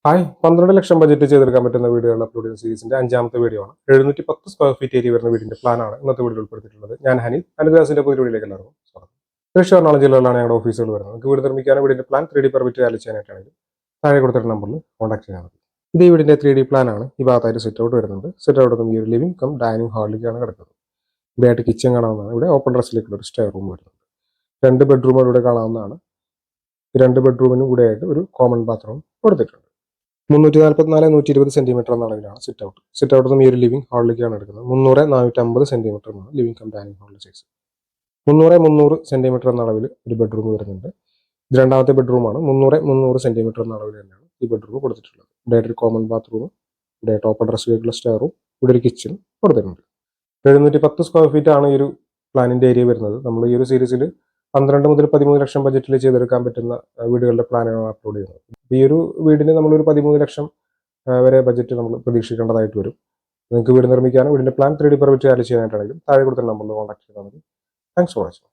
Hi 12 ലക്ഷം budget ചെയ്തെടുക്കാൻ പറ്റുന്ന വീടുകൾ അപ്ലോഡ് ചെയ്യുന്ന സീരീസിന്റെ അഞ്ചാമത്തെ വീഡിയോ ആണ്. 710 സ്ക്വയർ ഫീറ്റ് ഏരിയ വരുന്ന വീടിന്റെ പ്ലാനാണ് ഇന്നത്തെ വീഡിയോ ഉൾപ്പെടുത്തിയിട്ടുള്ളത്. ഞാൻ ഹനീഫ് അനുദാസിന്റെ പുതിയ വീഡിയോയിലേക്ക് എല്ലാവർക്കും സ്വാഗതം. തൃശ്ശൂർ എറണാകുളം ജില്ലകളിലാണ് ഞങ്ങളുടെ ഓഫീസുകൾ വരുന്നത്. നിങ്ങൾക്ക് വീട് നിർമ്മിക്കാനും വീടിന്റെ പ്ലാൻ 3D പെർമിറ്റ് വാലിഡ് ചെയ്യാനായിട്ടാണെങ്കിൽ താഴെ കൊടുത്തിട്ട് നമ്പറിൽ കോൺടാക്ട് ചെയ്യാൻ മതി. ഇത് ഈ വീടിന്റെ 3D പ്ലാൻ ആണ്. ഈ ഭാഗത്തായിട്ട് സിറ്റ് ഔട്ട് വരുന്നുണ്ട്. സിറ്റ് ഔട്ട് ഈ ഒരു ലിവിംഗ് കം ഡൈനിങ് ഹാളിലേക്കാണ് കിടക്കുന്നത്. ഇവിടെയായിട്ട് കിച്ചൺ കാണാവുന്നതാണ്. ഇവിടെ ഓപ്പൺ ഡ്രസ്സിലേക്കുള്ള ഒരു സ്റ്റെയർ റൂം വരുന്നുണ്ട്. 2 ബെഡ്റൂമുകൾ ഇവിടെ കാണാവുന്നതാണ്. ഈ 2 ബെഡ്റൂമിനും കൂടെ ആയിട്ട് ഒരു കോമൺ ബാത്റൂം കൊടുത്തിട്ടുണ്ട്. 344-120 സെന്റിമീറ്റർ എന്ന അളവിലാണ് സിറ്റ് ഔട്ട്. സിറ്റ് ഔട്ട് ഈ ഒരു ലിവിംഗ് ഹാളിലേക്കാണ് എടുക്കുന്നത്. 300-450 സെന്റിമീറ്റർ എന്നാണ് ലിവിംഗ് കം ഡൈനിങ് ഹാളിന്റെ സൈസ്. 300-300 സെന്റിമീറ്റർ എന്ന അളവിൽ ഒരു ബെഡ്റൂം വരുന്നുണ്ട്. ഇത് രണ്ടാമത്തെ ബെഡ്റൂമാണ്. 300-300 സെന്റിമീറ്റർ എന്ന അളവിൽ തന്നെയാണ് ഈ ബെഡ്റൂം കൊടുത്തിട്ടുള്ളത്. ഇവിടെ ഒരു കോമൺ ബാത്റൂം, ഇവിടെ ടോപ്പ് ഡ്രസ്സിലേക്കുള്ള സ്റ്റെയറും, ഇവിടെ ഒരു കിച്ചൺ കൊടുത്തിട്ടുണ്ട്. 710 സ്ക്വയർ ഫീറ്റ് ആണ് ഈ ഒരു പ്ലാനിന്റെ ഏരിയ വരുന്നത്. നമ്മൾ ഈ ഒരു സീരീസിൽ 12 മുതൽ 13 ലക്ഷം ബജറ്റിൽ ചെയ്തെടുക്കാൻ പറ്റുന്ന വീടുകളുടെ പ്ലാനാണ് അപ്ലോഡ് ചെയ്യുന്നത്. ഈ ഒരു വീടിന് നമ്മളൊരു 13 ലക്ഷം വരെ ബജറ്റ് നമ്മൾ പ്രതീക്ഷിക്കേണ്ടതായിട്ട് വരും. നിങ്ങൾക്ക് വീട് നിർമ്മിക്കാനും വീടിന്റെ പ്ലാൻ 3D പെർമിറ്റ് വാലിഡ് ചെയ്യാനായിട്ടാണെങ്കിലും താഴെ കൊടുത്ത നമ്പറിൽ കോൺടാക്ട് ചെയ്താൽ മതി. Thanks for watching.